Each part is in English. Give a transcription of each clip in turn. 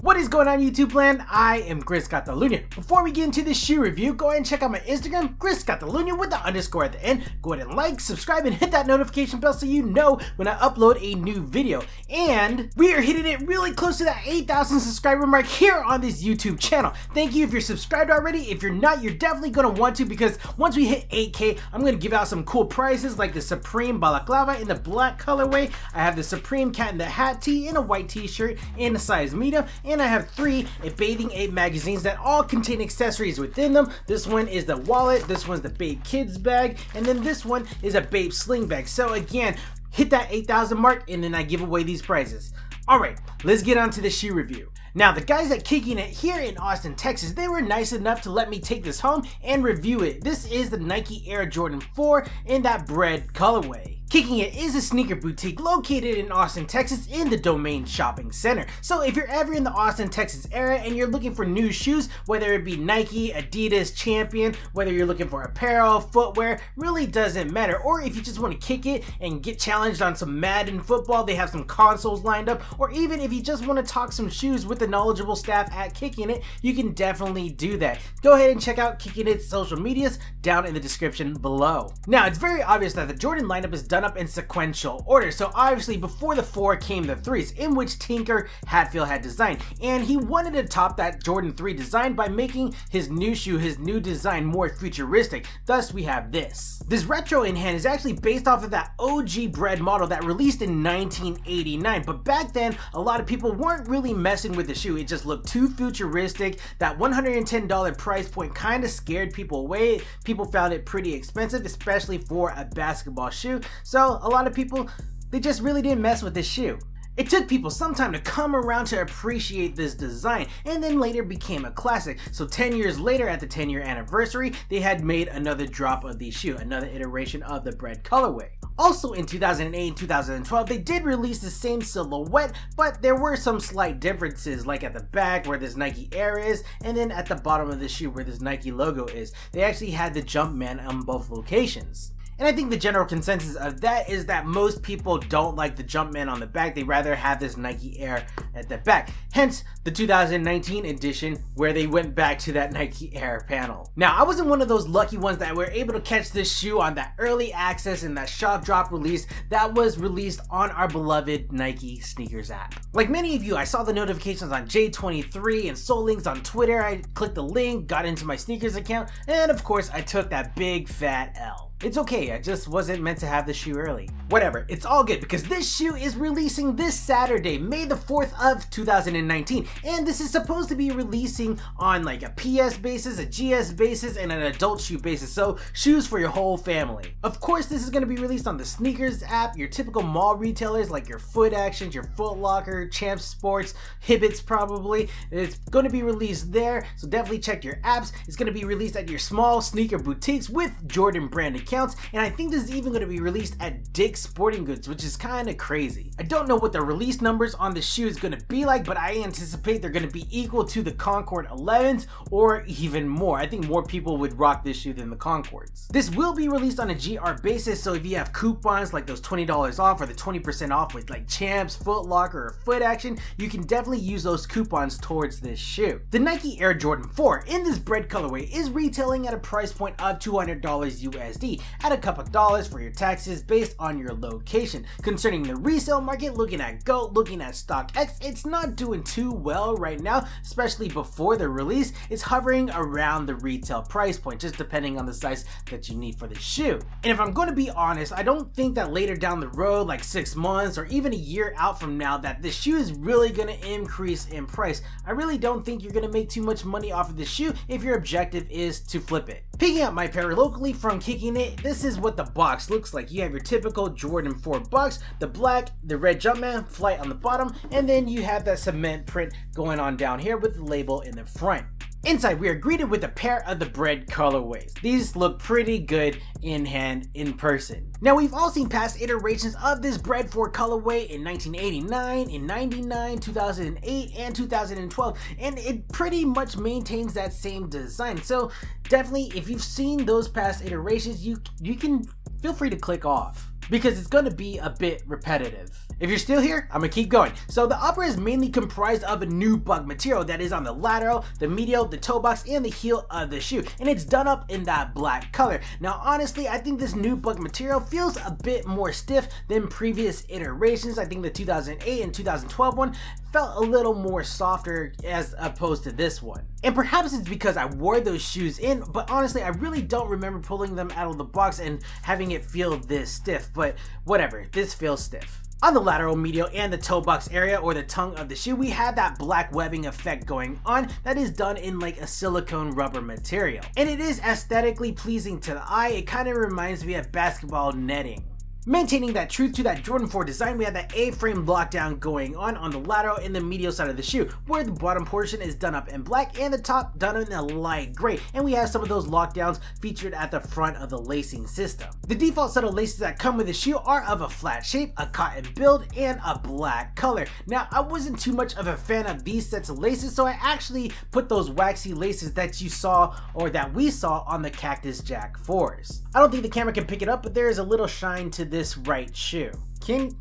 What is going on, YouTube land? I am Griscatalunya. Before we get into this shoe review, go ahead and check out my Instagram, Griscatalunya with the underscore at the end. Go ahead and like, subscribe, and hit that notification bell so you know when I upload a new video. And we are hitting it really close to that 8,000 subscriber mark here on this YouTube channel. Thank you if you're subscribed already. If you're not, you're definitely going to want to, because once we hit 8K, I'm going to give out some cool prizes like the Supreme Balaclava in the black colorway. I have the Supreme Cat in the Hat tee in a white t-shirt in a size medium. And I have 3 Bathing Ape magazines that all contain accessories within them. This one is the wallet, this one's the Babe Kids bag, and then this one is a Babe Sling bag. So again, hit that 8,000 mark and then I give away these prizes. Alright, let's get on to the shoe review. Now, the guys at Kickin It here in Austin, Texas, they were nice enough to let me take this home and review it. This is the Nike Air Jordan 4 in that Bred colorway. Kickin It is a sneaker boutique located in Austin, Texas in the Domain Shopping Center. So if you're ever in the Austin, Texas area and you're looking for new shoes, whether it be Nike, Adidas, Champion, whether you're looking for apparel, footwear, really doesn't matter. Or if you just want to kick it and get challenged on some Madden football, they have some consoles lined up. Or even if you just want to talk some shoes with the knowledgeable staff at Kickin It, you can definitely do that. Go ahead and check out Kickin It's social medias down in the description below. Now, it's very obvious that the Jordan lineup is done up in sequential order. So obviously before the 4 came the 3s, in which Tinker Hatfield had designed, and he wanted to top that Jordan 3 design by making his new shoe, his new design, more futuristic. Thus we have this. This retro in hand is actually based off of that OG Bred model that released in 1989, but back then a lot of people weren't really messing with the shoe. It just looked too futuristic. That $110 price point kind of scared people away. People found it pretty expensive, especially for a basketball shoe. So a lot of people, they just really didn't mess with this shoe. It took people some time to come around to appreciate this design, and then later became a classic. So 10 years later, at the 10-year anniversary, they had made another drop of the shoe, another iteration of the Bred colorway. Also in 2008 and 2012, they did release the same silhouette, but there were some slight differences, like at the back where this Nike Air is, and then at the bottom of the shoe where this Nike logo is. They actually had the Jumpman on both locations. And I think the general consensus of that is that most people don't like the Jumpman on the back. They rather have this Nike Air at the back. Hence the 2019 edition where they went back to that Nike Air panel. Now, I wasn't one of those lucky ones that were able to catch this shoe on that early access and that shock drop release that was released on our beloved Nike sneakers app. Like many of you, I saw the notifications on J23 and Soul Links on Twitter. I clicked the link, got into my sneakers account, and of course I took that big fat L. It's okay, I just wasn't meant to have the shoe early. Whatever, it's all good because this shoe is releasing this Saturday, May the 4th of 2019. And this is supposed to be releasing on like a PS basis, a GS basis, and an adult shoe basis. So shoes for your whole family. Of course, this is going to be released on the sneakers app, your typical mall retailers like your Foot Actions, your Foot Locker, Champs Sports, Hibbits probably. It's going to be released there, so definitely check your apps. It's going to be released at your small sneaker boutiques with Jordan brand accounts. And I think this is even going to be released at Dick's Sporting Goods, which is kind of crazy. I don't know what the release numbers on the shoe is going to be like, but I anticipate they're going to be equal to the Concord 11s or even more. I think more people would rock this shoe than the Concords. This will be released on a GR basis, so if you have coupons like those $20 off or the 20% off with like Champs, Foot Locker, or Foot Action, you can definitely use those coupons towards this shoe. The Nike Air Jordan 4 in this Bred colorway is retailing at a price point of $200 USD. Add a couple dollars for your taxes based on your location. Concerning the resale market, looking at GOAT, looking at StockX, it's not doing too well right now, especially before the release. It's hovering around the retail price point, just depending on the size that you need for the shoe. And if I'm going to be honest, I don't think that later down the road, like 6 months or even a year out from now, that this shoe is really going to increase in price. I really don't think you're going to make too much money off of the shoe if your objective is to flip it. Picking up my pair locally from Kickin It, this is what the box looks like. You have your typical Jordan 4 box, the black, the red Jumpman flight on the bottom, and then you have that cement print going on down here with the label in the front. Inside, we are greeted with a pair of the Bred colorways. These look pretty good in hand in person. Now, we've all seen past iterations of this Bred 4 colorway in 1989, in 99, 2008, and 2012, and it pretty much maintains that same design. So definitely, if you've seen those past iterations, you can feel free to click off, because it's going to be a bit repetitive. If you're still here, I'm gonna keep going. So the upper is mainly comprised of a nubuck material that is on the lateral, the medial, the toe box, and the heel of the shoe, and it's done up in that black color. Now honestly, I think this nubuck material feels a bit more stiff than previous iterations. I think the 2008 and 2012 one felt a little more softer as opposed to this one. And perhaps it's because I wore those shoes in, but honestly I really don't remember pulling them out of the box and having it feel this stiff, but whatever, this feels stiff. On the lateral, medial, and the toe box area, or the tongue of the shoe, we have that black webbing effect going on that is done in like a silicone rubber material. And it is aesthetically pleasing to the eye. It kind of reminds me of basketball netting. Maintaining that truth to that Jordan 4 design, we have that A-frame lockdown going on the lateral and the medial side of the shoe, where the bottom portion is done up in black and the top done in a light gray, and we have some of those lockdowns featured at the front of the lacing system. The default set of laces that come with the shoe are of a flat shape, a cotton build, and a black color. Now, I wasn't too much of a fan of these sets of laces, so I actually put those waxy laces that you saw, or that we saw, on the Cactus Jack 4s. I don't think the camera can pick it up, but there is a little shine to this right shoe. Can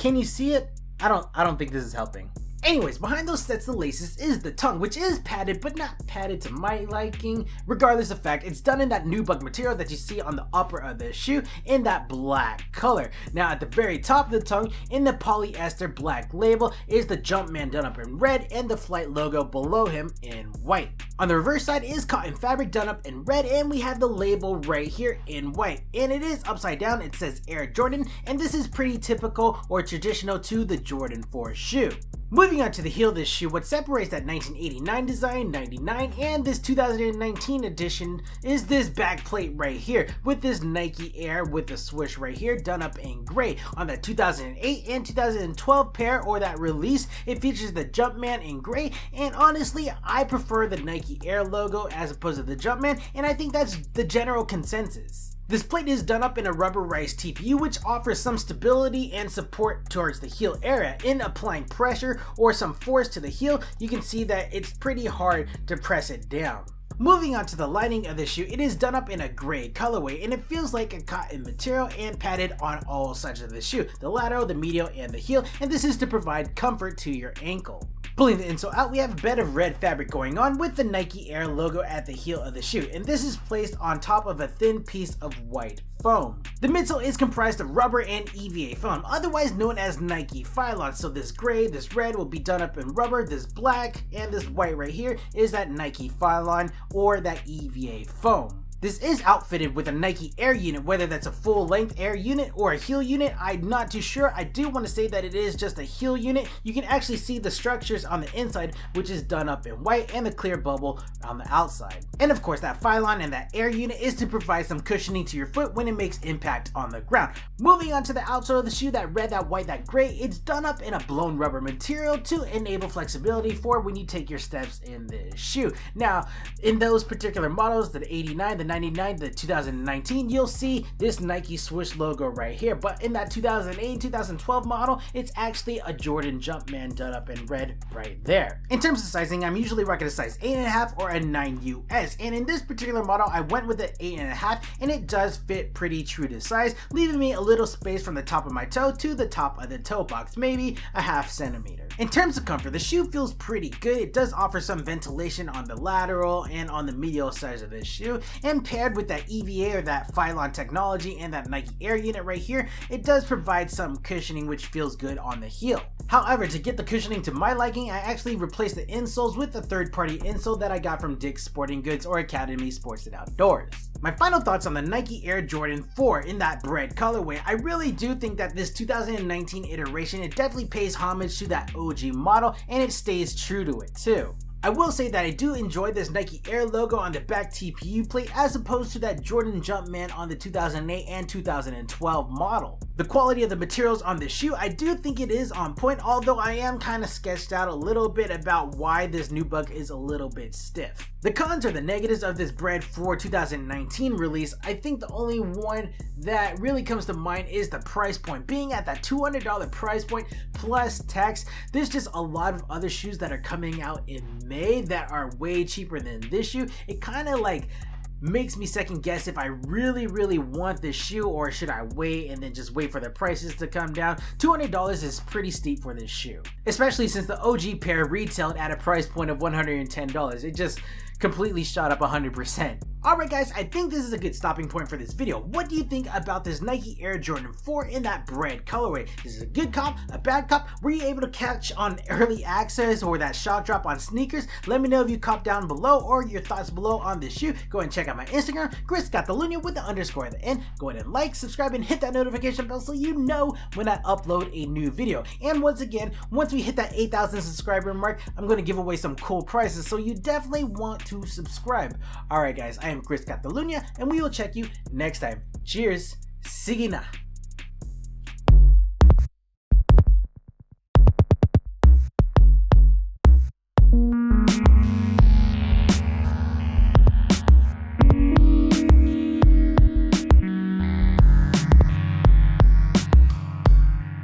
you see it? I don't think this is helping. Anyways, behind those sets of laces is the tongue, which is padded, but not padded to my liking. Regardless of fact, it's done in that nubuck material that you see on the upper of the shoe in that black color. Now at the very top of the tongue, in the polyester black label, is the Jumpman done up in red and the Flight logo below him in white. On the reverse side is cotton fabric done up in red, and we have the label right here in white. And it is upside down, it says Air Jordan, and this is pretty typical or traditional to the Jordan 4 shoe. Moving on to the heel of this shoe, what separates that 1989 design, 99, and this 2019 edition is this back plate right here, with this Nike Air with the swoosh right here done up in gray. On that 2008 and 2012 pair, or that release, it features the Jumpman in gray, and honestly I prefer the Nike Air logo as opposed to the Jumpman, and I think that's the general consensus. This plate is done up in a rubberized TPU, which offers some stability and support towards the heel area. In applying pressure or some force to the heel, you can see that it's pretty hard to press it down. Moving on to the lining of the shoe, it is done up in a gray colorway, and it feels like a cotton material and padded on all sides of the shoe, the lateral, the medial, and the heel, and this is to provide comfort to your ankle. Pulling the insole out, we have a bed of red fabric going on with the Nike Air logo at the heel of the shoe, and this is placed on top of a thin piece of white foam. The midsole is comprised of rubber and EVA foam, otherwise known as Nike Phylon. So this gray, this red will be done up in rubber, this black, and this white right here is that Nike Phylon or that EVA foam. This is outfitted with a Nike Air unit, whether that's a full length Air unit or a heel unit, I'm not too sure. I do want to say that it is just a heel unit. You can actually see the structures on the inside, which is done up in white, and the clear bubble on the outside. And of course that Phylon and that Air unit is to provide some cushioning to your foot when it makes impact on the ground. Moving on to the outsole of the shoe, that red, that white, that gray, it's done up in a blown rubber material to enable flexibility for when you take your steps in this shoe. Now in those particular models, the 89, the 99, the 2019, you'll see this Nike swoosh logo right here, but in that 2008, 2012 model, it's actually a Jordan Jumpman done up in red right there. In terms of sizing, I'm usually rocking a size 8.5 or a 9 US, and in this particular model, I went with the 8.5, and it does fit pretty true to size, leaving me a little space from the top of my toe to the top of the toe box, maybe a ½ centimeter. In terms of comfort, the shoe feels pretty good. It does offer some ventilation on the lateral and on the medial sides of the shoe, and paired with that EVA or that Phylon technology and that Nike Air unit right here, it does provide some cushioning which feels good on the heel. However, to get the cushioning to my liking, I actually replaced the insoles with a third-party insole that I got from Dick's Sporting Goods or Academy Sports and Outdoors. My final thoughts on the Nike Air Jordan 4 in that Bred colorway, I really do think that this 2019 iteration, it definitely pays homage to that OG model, and it stays true to it too. I will say that I do enjoy this Nike Air logo on the back TPU plate as opposed to that Jordan Jumpman on the 2008 and 2012 model. The quality of the materials on this shoe, I do think it is on point, although I am kind of sketched out a little bit about why this nubuck is a little bit stiff. The cons or the negatives of this Bred 4 2019 release, I think the only one that really comes to mind is the price point. Being at that $200 price point plus tax, there's just a lot of other shoes that are coming out in May that are way cheaper than this shoe. It kind of like makes me second guess if I really want this shoe, or should I wait and then just wait for the prices to come down. $200 is pretty steep for this shoe, especially since the OG pair retailed at a price point of $110. It just completely shot up 100%. Alright guys, I think this is a good stopping point for this video. What do you think about this Nike Air Jordan 4 in that Bred colorway? Is it a good cop, a bad cop? Were you able to catch on early access or that shock drop on sneakers? Let me know if you copped down below or your thoughts below on this shoe. Go ahead and check out my Instagram, GrisGotTheLunia with the underscore at the end. Go ahead and like, subscribe, and hit that notification bell so you know when I upload a new video. And once again, once we hit that 8,000 subscriber mark, I'm going to give away some cool prizes, so you definitely want to subscribe. Alright guys, I am GrisGotTheLunia, and we will check you next time. Cheers, sige na!